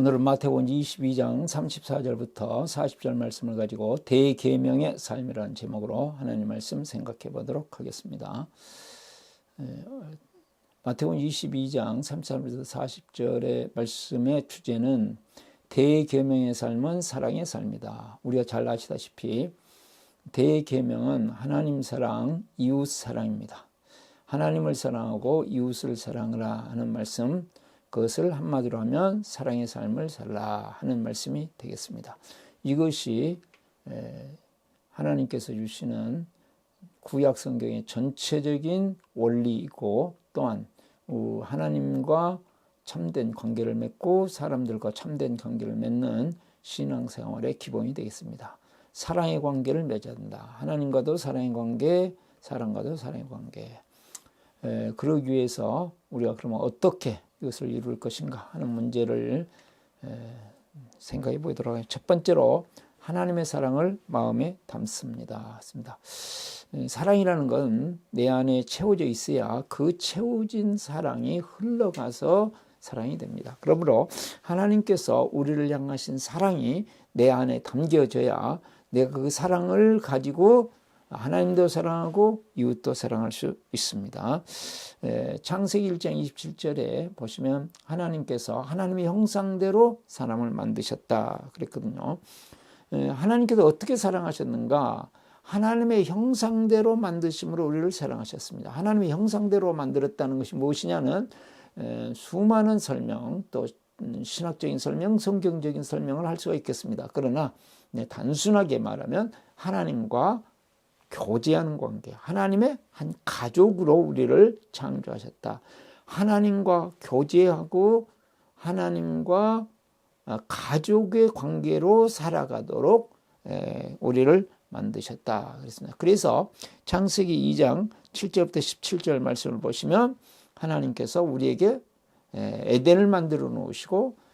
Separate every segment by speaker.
Speaker 1: 오늘은 마태복음 22장 34절부터 40절 말씀을 가지고 대계명의 삶이라는 제목으로 하나님 말씀 생각해 보도록 하겠습니다. 마태복음 22장 34절부터 40절의 말씀의 주제는 대계명의 삶은 사랑의 삶이다. 우리가 잘 아시다시피 대계명은 하나님 사랑, 이웃 사랑입니다. 하나님을 사랑하고 이웃을 사랑하라 하는 말씀, 그것을 한마디로 하면 사랑의 삶을 살라 하는 말씀이 되겠습니다. 이것이 하나님께서 주시는 구약 성경의 전체적인 원리이고, 또한 하나님과 참된 관계를 맺고 사람들과 참된 관계를 맺는 신앙생활의 기본이 되겠습니다. 사랑의 관계를 맺어야 된다. 하나님과도 사랑의 관계, 사람과도 사랑의 관계. 그러기 위해서 우리가 그러면 어떻게 이것을 이룰 것인가 하는 문제를 생각해 보도록 하겠습니다. 첫 번째로 하나님의 사랑을 마음에 담습니다. 사랑이라는 건 내 안에 채워져 있어야 그 채워진 사랑이 흘러가서 사랑이 됩니다. 그러므로 하나님께서 우리를 향하신 사랑이 내 안에 담겨져야 내가 그 사랑을 가지고 하나님도 사랑하고 이웃도 사랑할 수 있습니다. 창세기 1장 27절에 보시면 하나님께서 하나님의 형상대로 사람을 만드셨다 그랬거든요. 하나님께서 어떻게 사랑하셨는가? 하나님의 형상대로 만드심으로 우리를 사랑하셨습니다. 하나님의 형상대로 만들었다는 것이 무엇이냐는 수많은 설명, 또 신학적인 설명, 성경적인 설명을 할 수가 있겠습니다. 그러나 단순하게 말하면 하나님과 교제하는 관계, 하나님의 한 가족으로 우리를 창조하셨다. 하나님과 교제하고 하나님과 가족의 관계로 살아가도록 우리를 만드셨다 그랬습니다. 그래서 창세기 2장 7절부터 17절 말씀을 보시면 하나님께서 우리에게 에덴을 만들어 놓으시고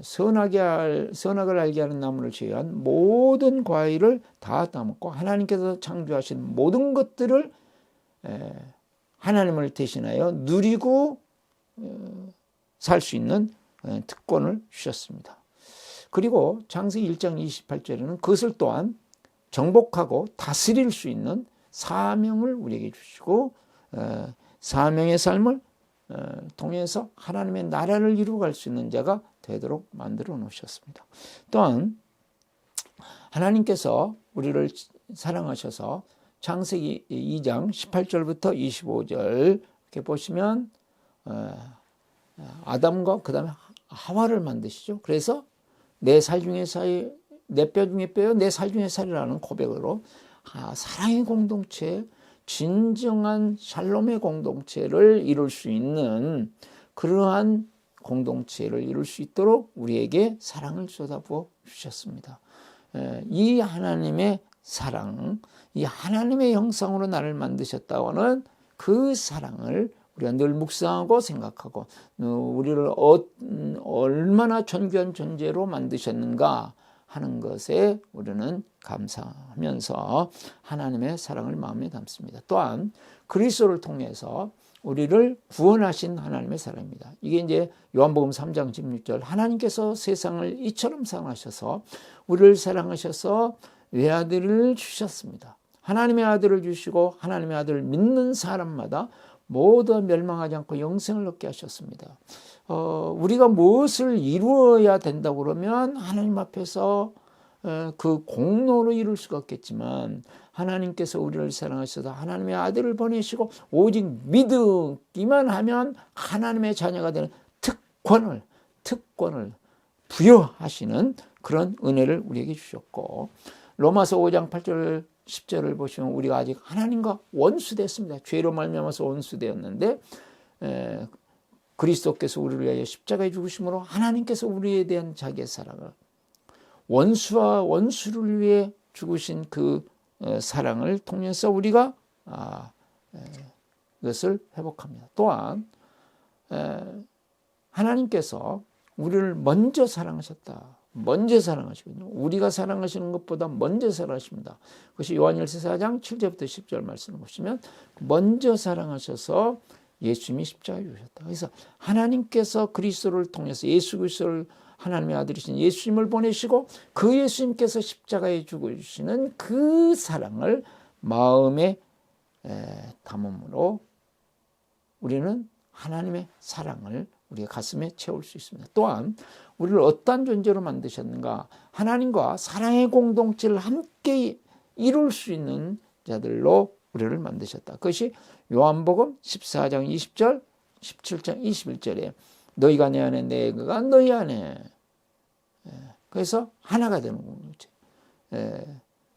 Speaker 1: 선악을 알게 하는 나무를 제외한 모든 과일을 다 따먹고 하나님께서 창조하신 모든 것들을 하나님을 대신하여 누리고 살 수 있는 특권을 주셨습니다. 그리고 창세기 1장 28절에는 그것을 또한 정복하고 다스릴 수 있는 사명을 우리에게 주시고 사명의 삶을 통해서 하나님의 나라를 이루어갈 수 있는 자가 되도록 만들어 놓으셨습니다. 또한 하나님께서 우리를 사랑하셔서 창세기 2장 18절부터 25절 이렇게 보시면 아담과 그 다음에 하와를 만드시죠. 그래서 내 살 중에 살, 내 뼈 중에 뼈요, 내 살 중에 살이라는 고백으로 사랑의 공동체, 진정한 샬롬의 공동체를 이룰 수 있는 그러한 공동체를 이룰 수 있도록 우리에게 사랑을 쏟아부어 주셨습니다. 이 하나님의 사랑, 이 하나님의 형상으로 나를 만드셨다고는 그 사랑을 우리가 늘 묵상하고 생각하고 우리를 얼마나 존귀한 존재로 만드셨는가 하는 것에 우리는 감사하면서 하나님의 사랑을 마음에 담습니다. 또한 그리스도를 통해서 우리를 구원하신 하나님의 사랑입니다. 이게 이제 요한복음 3장 16절 하나님께서 세상을 이처럼 사랑하셔서 우리를 사랑하셔서 외아들을 주셨습니다. 하나님의 아들을 주시고 하나님의 아들을 믿는 사람마다 모두 멸망하지 않고 영생을 얻게 하셨습니다. 우리가 무엇을 이루어야 된다고 그러면 하나님 앞에서 그 공로로 이룰 수가 없겠지만 하나님께서 우리를 사랑하셔서 하나님의 아들을 보내시고 오직 믿기만 하면 하나님의 자녀가 되는 특권을 부여하시는 그런 은혜를 우리에게 주셨고, 로마서 5장 8절 10절을 보시면 우리가 아직 하나님과 원수됐습니다. 죄로 말미암아서 원수되었는데 그리스도께서 우리를 위하여 십자가에 죽으심으로 하나님께서 우리에 대한 자기의 사랑을, 원수와 원수를 위해 죽으신 그 사랑을 통해서 우리가 이것을 회복합니다. 또한 하나님께서 우리를 먼저 사랑하셨다. 먼저 사랑하시거든요. 우리가 사랑하시는 것보다 먼저 사랑하십니다. 그것이 요한일서 4장 7절부터 10절 말씀을 보시면 먼저 사랑하셔서 예수님이 십자가에 죽으셨다. 그래서 하나님께서 그리스도를 통해서 예수 그리스도를 하나님의 아들이신 예수님을 보내시고 그 예수님께서 십자가에 죽으시는 그 사랑을 마음에 담음으로 우리는 하나님의 사랑을 우리의 가슴에 채울 수 있습니다. 또한 우리를 어떠한 존재로 만드셨는가? 하나님과 사랑의 공동체를 함께 이룰 수 있는 자들로 우리를 만드셨다. 그것이 요한복음 14장 20절, 17장 21절에 너희가 내 안에 내가 너희 안에. 그래서 하나가 되는 공동체.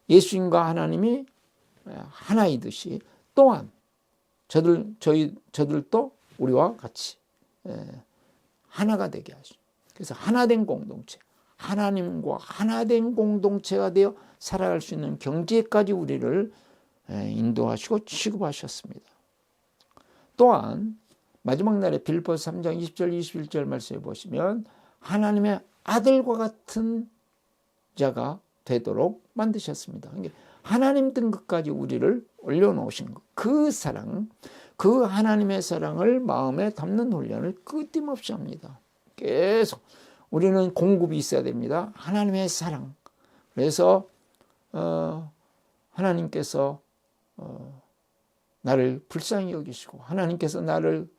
Speaker 1: 예수님과 하나님이 하나이듯이 또한 저들도 우리와 같이 하나가 되게 하시죠. 그래서 하나된 공동체, 하나님과 하나된 공동체가 되어 살아갈 수 있는 경지에까지 우리를 인도하시고 취급하셨습니다. 또한 마지막 날에 빌립보서 3장 20절 21절 말씀해 보시면 하나님의 아들과 같은 자가 되도록 만드셨습니다. 하나님 등급까지 우리를 올려놓으신 것, 그 사랑, 그 하나님의 사랑을 마음에 담는 훈련을 끊임없이 합니다. 계속 우리는 공급이 있어야 됩니다. 하나님의 사랑. 그래서 하나님께서 나를 불쌍히 여기시고 하나님께서 나를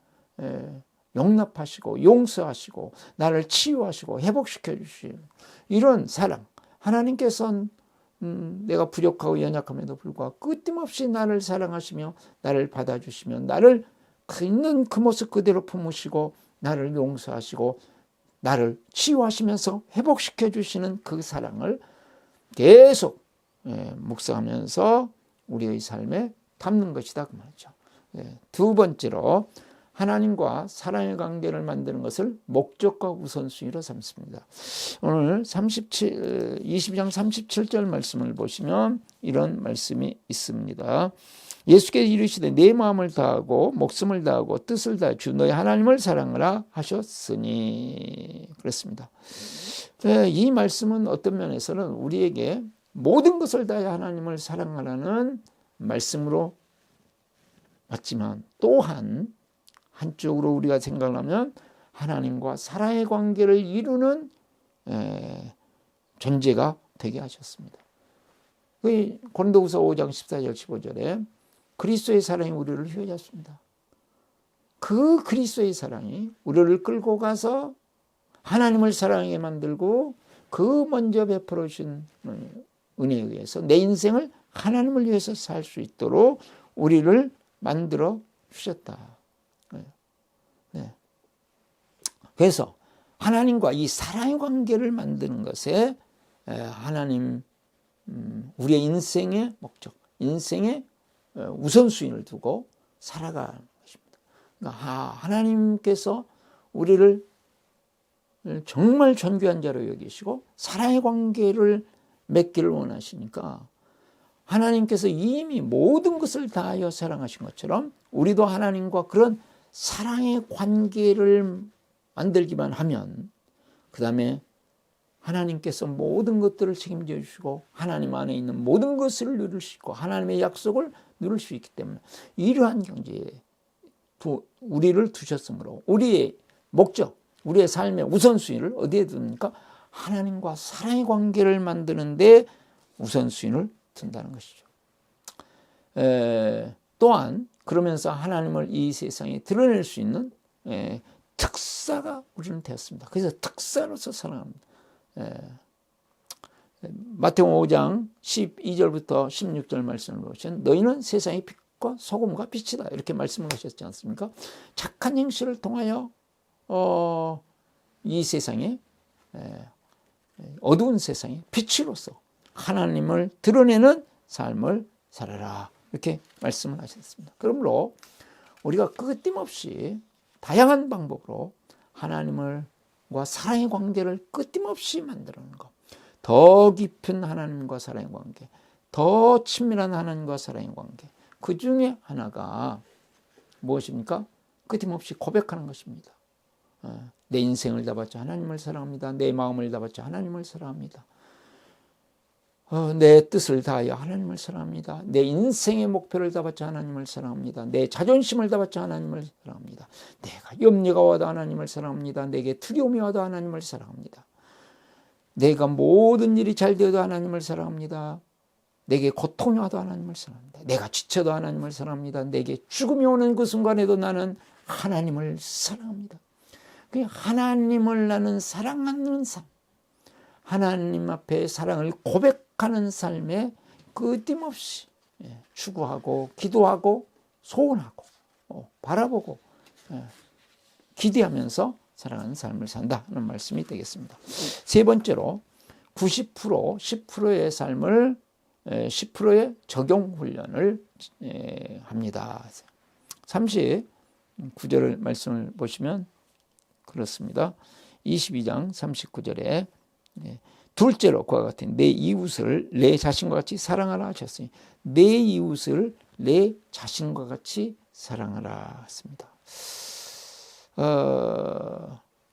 Speaker 1: 용납하시고 용서하시고 나를 치유하시고 회복시켜 주시는 이런 사랑. 하나님께서는 내가 부족하고 연약함에도 불구하고 끊임없이 나를 사랑하시며 나를 받아주시며 나를 있는 그 모습 그대로 품으시고 나를 용서하시고 나를 치유하시면서 회복시켜 주시는 그 사랑을 계속 묵상하면서 우리의 삶에 담는 것이다 그 말이죠. 두 번째로 하나님과 사랑의 관계를 만드는 것을 목적과 우선순위로 삼습니다. 오늘 22장 37절 말씀을 보시면 이런 말씀이 있습니다. 예수께서 이르시되 내 마음을 다하고 목숨을 다하고 뜻을 다해 주 너희 하나님을 사랑하라 하셨으니 그렇습니다. 이 말씀은 어떤 면에서는 우리에게 모든 것을 다해 하나님을 사랑하라는 말씀으로 맞지만 또한 한쪽으로 우리가 생각하면 하나님과 사랑의 관계를 이루는 존재가 되게 하셨습니다. 고린도후서 5장 14절 15절에 그리스도의 사랑이 우리를 휘어잡습니다. 그 그리스도의 사랑이 우리를 끌고 가서 하나님을 사랑하게 만들고 그 먼저 베풀어 주신 은혜에 의해서 내 인생을 하나님을 위해서 살 수 있도록 우리를 만들어 주셨다. 그래서 하나님과 이 사랑의 관계를 만드는 것에 하나님 우리의 인생의 목적, 인생의 우선순위를 두고 살아가는 것입니다. 그러니까 하나님께서 우리를 정말 존귀한 자로 여기시고 사랑의 관계를 맺기를 원하시니까 하나님께서 이미 모든 것을 다하여 사랑하신 것처럼 우리도 하나님과 그런 사랑의 관계를 만들기만 하면 그 다음에 하나님께서 모든 것들을 책임져 주시고 하나님 안에 있는 모든 것을 누릴 수 있고 하나님의 약속을 누릴 수 있기 때문에 이러한 경지에 우리를 두셨으므로 우리의 목적, 우리의 삶의 우선순위를 어디에 둡니까? 하나님과 사랑의 관계를 만드는 데 우선순위를 둔다는 것이죠. 또한 그러면서 하나님을 이 세상에 드러낼 수 있는 특사가 우리는 되었습니다. 그래서 특사로서 살아갑니다. 마태복음 5장 12절부터 16절 말씀을 보시면 너희는 세상의 빛과 소금과 빛이다 이렇게 말씀을 하셨지 않습니까? 착한 행실을 통하여 이 세상에 어두운 세상에 빛으로서 하나님을 드러내는 삶을 살아라 이렇게 말씀을 하셨습니다. 그러므로 우리가 끊임없이 다양한 방법으로 하나님과 사랑의 관계를 끊임없이 만들어내는 것, 더 깊은 하나님과 사랑의 관계, 더 친밀한 하나님과 사랑의 관계, 그 중에 하나가 무엇입니까? 끊임없이 고백하는 것입니다. 내 인생을 다 바쳐 하나님을 사랑합니다. 내 마음을 다 바쳐 하나님을 사랑합니다. 내 뜻을 다하여 하나님을 사랑합니다. 내 인생의 목표를 다 바쳐 하나님을 사랑합니다. 내 자존심을 다 바쳐 하나님을 사랑합니다. 내가 염려가 와도 하나님을 사랑합니다. 내게 두려움이 와도 하나님을 사랑합니다. 내가 모든 일이 잘 되어도 하나님을 사랑합니다. 내게 고통이 와도 하나님을 사랑합니다. 내가 지쳐도 하나님을 사랑합니다. 내게 죽음이 오는 그 순간에도 나는 하나님을 사랑합니다. 그 하나님을 나는 사랑하는 삶, 하나님 앞에 사랑을 고백하는 삶에 끊임없이 추구하고 기도하고 소원하고 바라보고 기대하면서 살아가는 삶을 산다 하는 말씀이 되겠습니다. 세 번째로 90%, 10%의 삶을 10%의 적용 훈련을 합니다. 39절 말씀을 보시면 그렇습니다. 22장 39절에 둘째로 그와 같은 내 이웃을 내 자신과 같이 사랑하라 하셨으니 내 이웃을 내 자신과 같이 사랑하라 했습니다.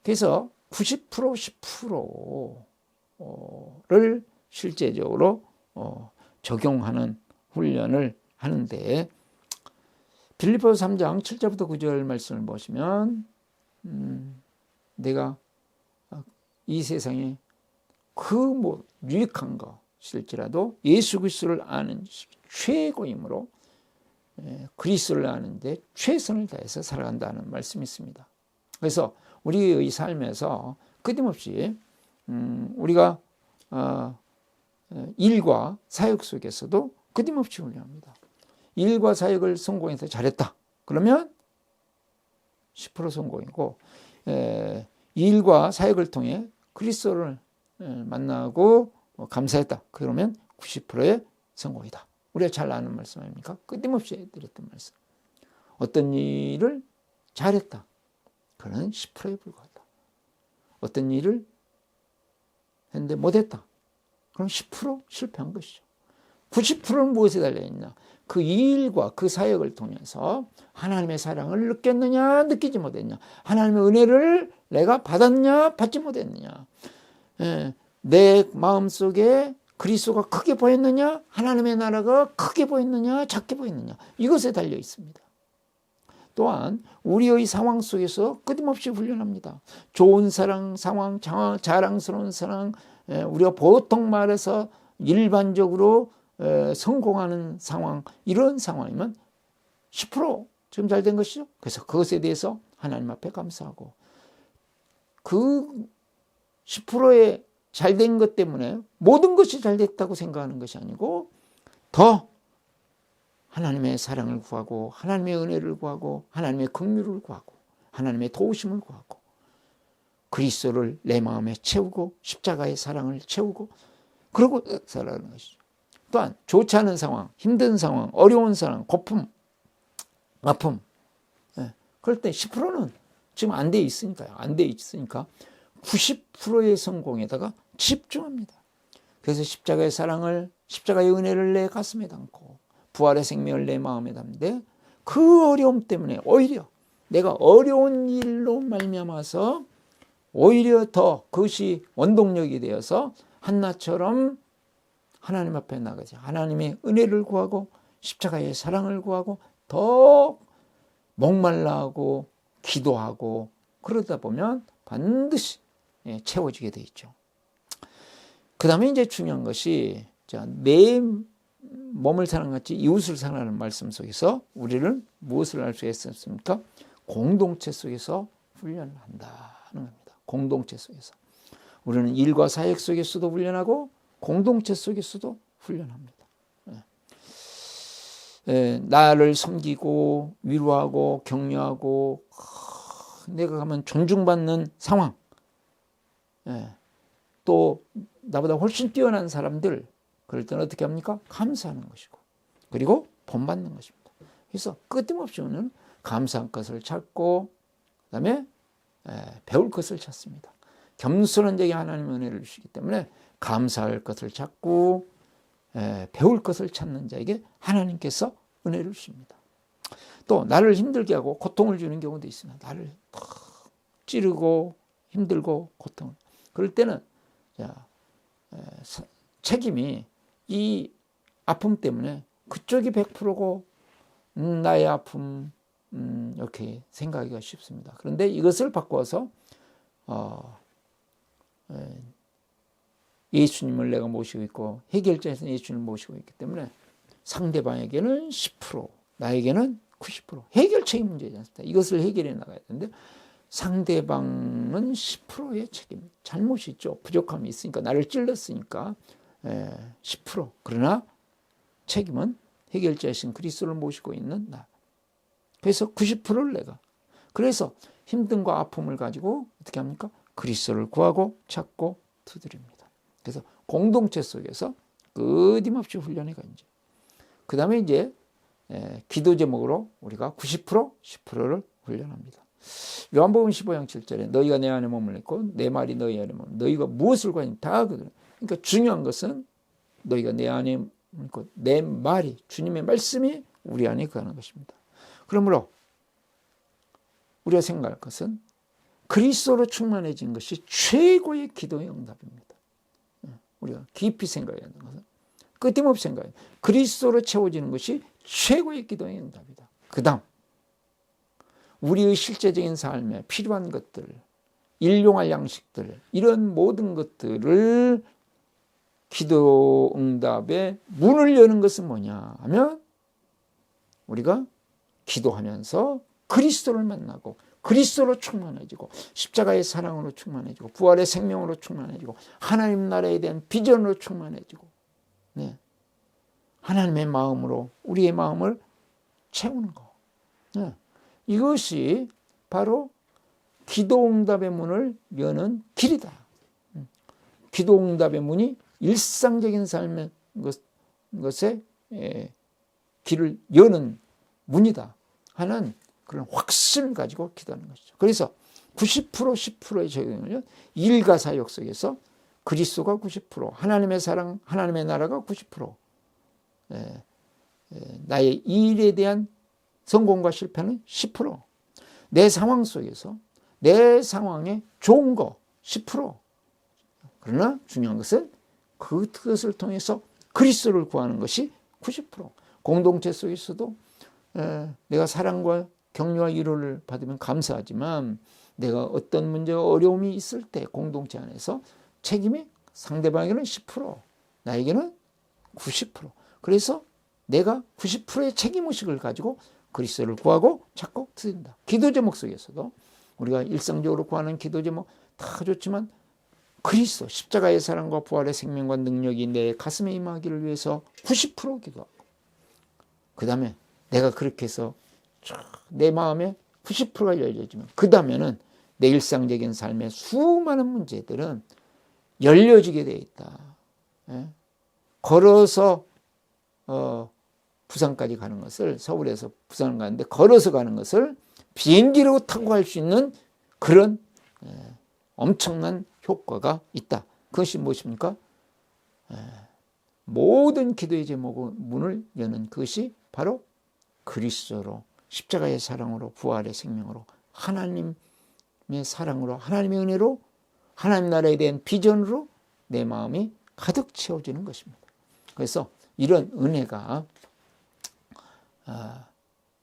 Speaker 1: 그래서 90% 10%를 실제적으로 적용하는 훈련을 하는데 빌립보서 3장 7절부터 9절 말씀을 보시면 내가 이 세상에 그 유익한 것일지라도 예수 그리스도를 아는 최고이므로 그리스도를 아는데 최선을 다해서 살아간다는 말씀이 있습니다. 그래서 우리의 삶에서 끊임없이 우리가 일과 사역 속에서도 끊임없이 훈련합니다. 일과 사역을 성공해서 잘했다. 그러면 10% 성공이고 일과 사역을 통해 그리스도를 만나고 감사했다. 그러면 90%의 성공이다. 우리가 잘 아는 말씀 아닙니까? 끊임없이 드렸던 말씀. 어떤 일을 잘했다. 그는 10%에 불과하다. 어떤 일을 했는데 못했다. 그럼 10% 실패한 것이죠. 90%는 무엇에 달려있냐? 그 일과 그 사역을 통해서 하나님의 사랑을 느꼈느냐 느끼지 못했냐, 하나님의 은혜를 내가 받았냐 받지 못했느냐, 내 마음속에 그리스도가 크게 보였느냐, 하나님의 나라가 크게 보였느냐 작게 보였느냐, 이것에 달려 있습니다. 또한 우리의 상황 속에서 끊임없이 훈련합니다. 좋은 사랑, 상황, 자랑스러운 사랑, 우리가 보통 말해서 일반적으로 성공하는 상황, 이런 상황이면 10% 지금 잘 된 것이죠. 그래서 그것에 대해서 하나님 앞에 감사하고, 그 10%의 잘 된 것 때문에 모든 것이 잘 됐다고 생각하는 것이 아니고 더 하나님의 사랑을 구하고 하나님의 은혜를 구하고 하나님의 긍휼을 구하고 하나님의 도우심을 구하고 그리스도를 내 마음에 채우고 십자가의 사랑을 채우고 그러고 살아가는 것이죠. 또한 좋지 않은 상황, 힘든 상황, 어려운 상황, 고품, 아픔, 그럴 때 10%는 지금 안 돼 있으니까요. 안 돼 있으니까 90%의 성공에다가 집중합니다. 그래서 십자가의 사랑을, 십자가의 은혜를 내 가슴에 담고 부활의 생명을 내 마음에 담는데, 그 어려움 때문에 오히려 내가 어려운 일로 말미암아서 오히려 더 그것이 원동력이 되어서 한나처럼 하나님 앞에 나가지, 하나님의 은혜를 구하고 십자가의 사랑을 구하고 더 목말라하고 기도하고 그러다 보면 반드시 채워지게 돼 있죠. 그 다음에 이제 중요한 것이 내 몸을 사랑같이 이웃을 사랑하는 말씀 속에서 우리는 무엇을 알 수 있었습니까? 공동체 속에서 훈련을 한다는 겁니다. 공동체 속에서. 우리는 일과 사역 속에서도 훈련하고 공동체 속에서도 훈련합니다. 나를 섬기고 위로하고 격려하고 내가 가면 존중받는 상황, 또 나보다 훨씬 뛰어난 사람들, 그럴 때는 어떻게 합니까? 감사하는 것이고 그리고 본받는 것입니다. 그래서 끊임없이 우리는 감사할 것을 찾고 그다음에 배울 것을 찾습니다. 겸손한 자에게 하나님의 은혜를 주시기 때문에 감사할 것을 찾고 배울 것을 찾는 자에게 하나님께서 은혜를 주십니다. 또 나를 힘들게 하고 고통을 주는 경우도 있습니다. 나를 찌르고 힘들고 고통을. 그럴 때는 책임이 이 아픔 때문에 그쪽이 100%고 나의 아픔, 이렇게 생각하기가 쉽습니다. 그런데 이것을 바꿔서 예수님을 내가 모시고 있고 해결자에서는 예수님을 모시고 있기 때문에 상대방에게는 10%, 나에게는 90%. 해결책이 문제지 않습니까? 이것을 해결해 나가야 되는데 상대방은 10%의 책임. 잘못이 있죠. 부족함이 있으니까 나를 찔렀으니까 10%. 그러나 책임은 해결자이신 그리스도를 모시고 있는 나. 그래서 90%를 내가. 그래서 힘듦과 아픔을 가지고 어떻게 합니까? 그리스도를 구하고 찾고 두드립니다. 그래서 공동체 속에서 끊임없이 훈련해 가야죠. 그 다음에 이제 기도 제목으로 우리가 90%, 10%를 훈련합니다. 요한복음 15장 7절에 너희가 내 안에 몸을 입고 내 말이 너희 안에 몸을 너희가 무엇을 구하니 다 하거든. 그러니까 중요한 것은 너희가 내 안에 있고 내 말이 주님의 말씀이 우리 안에 거하는 것입니다. 그러므로 우리가 생각할 것은 그리스도로 충만해진 것이 최고의 기도의 응답입니다. 우리가 깊이 생각해야 하는 것은 끊임없이 생각해야 해요. 그리스도로 채워지는 것이 최고의 기도의 응답이다. 그 다음 우리의 실제적인 삶에 필요한 것들, 일용할 양식들 이런 모든 것들을 기도 응답의 문을 여는 것은 뭐냐 하면 우리가 기도하면서 그리스도를 만나고 그리스도로 충만해지고 십자가의 사랑으로 충만해지고 부활의 생명으로 충만해지고 하나님 나라에 대한 비전으로 충만해지고 하나님의 마음으로 우리의 마음을 채우는 거. 이것이 바로 기도응답의 문을 여는 길이다. 기도응답의 문이 일상적인 삶의 것에 길을 여는 문이다 하는 그런 확신을 가지고 기도하는 것이죠. 그래서 90% 10%의 적용을 일과 사역 속에서 그리스도가 90%, 하나님의 사랑, 하나님의 나라가 90%, 나의 일에 대한 성공과 실패는 10%, 내 상황 속에서 내 상황에 좋은 거 10%. 그러나 중요한 것은 그것을 통해서 그리스도를 구하는 것이 90%. 공동체 속에서도 내가 사랑과 격려와 위로를 받으면 감사하지만 내가 어떤 문제와 어려움이 있을 때 공동체 안에서 책임이 상대방에게는 10%, 나에게는 90%. 그래서 내가 90%의 책임의식을 가지고 그리스도를 구하고 찾고 드린다. 기도 제목 속에서도 우리가 일상적으로 구하는 기도 제목 다 좋지만 그리스도 십자가의 사랑과 부활의 생명과 능력이 내 가슴에 임하기를 위해서 90% 기도하고 그 다음에 내가 그렇게 해서 내 마음에 90%가 열려지면 그 다음에는 내 일상적인 삶의 수많은 문제들은 열려지게 되어 있다. 걸어서 부산까지 가는 것을 서울에서 부산 가는데 걸어서 가는 것을 비행기로 타고 갈 수 있는 그런 엄청난 효과가 있다. 그것이 무엇입니까? 모든 기도의 제목의 문을 여는 그것이 바로 그리스도로 십자가의 사랑으로 부활의 생명으로 하나님의 사랑으로 하나님의 은혜로 하나님 나라에 대한 비전으로 내 마음이 가득 채워지는 것입니다. 그래서 이런 은혜가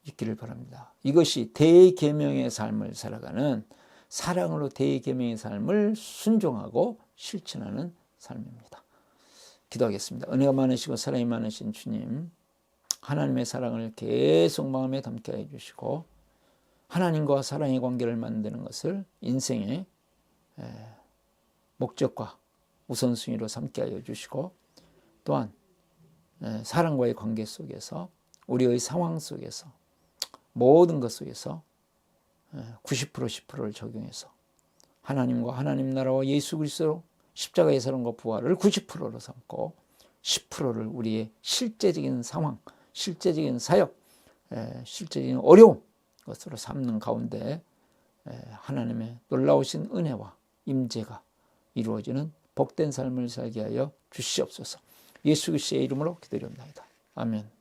Speaker 1: 있기를 바랍니다. 이것이 대계명의 삶을 살아가는 사랑으로 대계명의 삶을 순종하고 실천하는 삶입니다. 기도하겠습니다. 은혜가 많으시고 사랑이 많으신 주님, 하나님의 사랑을 계속 마음에 담게 해주시고 하나님과 사랑의 관계를 만드는 것을 인생의 목적과 우선순위로 삼게 하여 주시고 또한 사랑과의 관계 속에서 우리의 상황 속에서 모든 것 속에서 90% 10%를 적용해서 하나님과 하나님 나라와 예수 그리스도 십자가의 사랑과 부활을 90%로 삼고 10%를 우리의 실제적인 상황, 실제적인 사역, 실제적인 어려움 것으로 삼는 가운데 하나님의 놀라우신 은혜와 임재가 이루어지는 복된 삶을 살게 하여 주시옵소서. 예수 그리스도의 이름으로 기도드립니다. 아멘.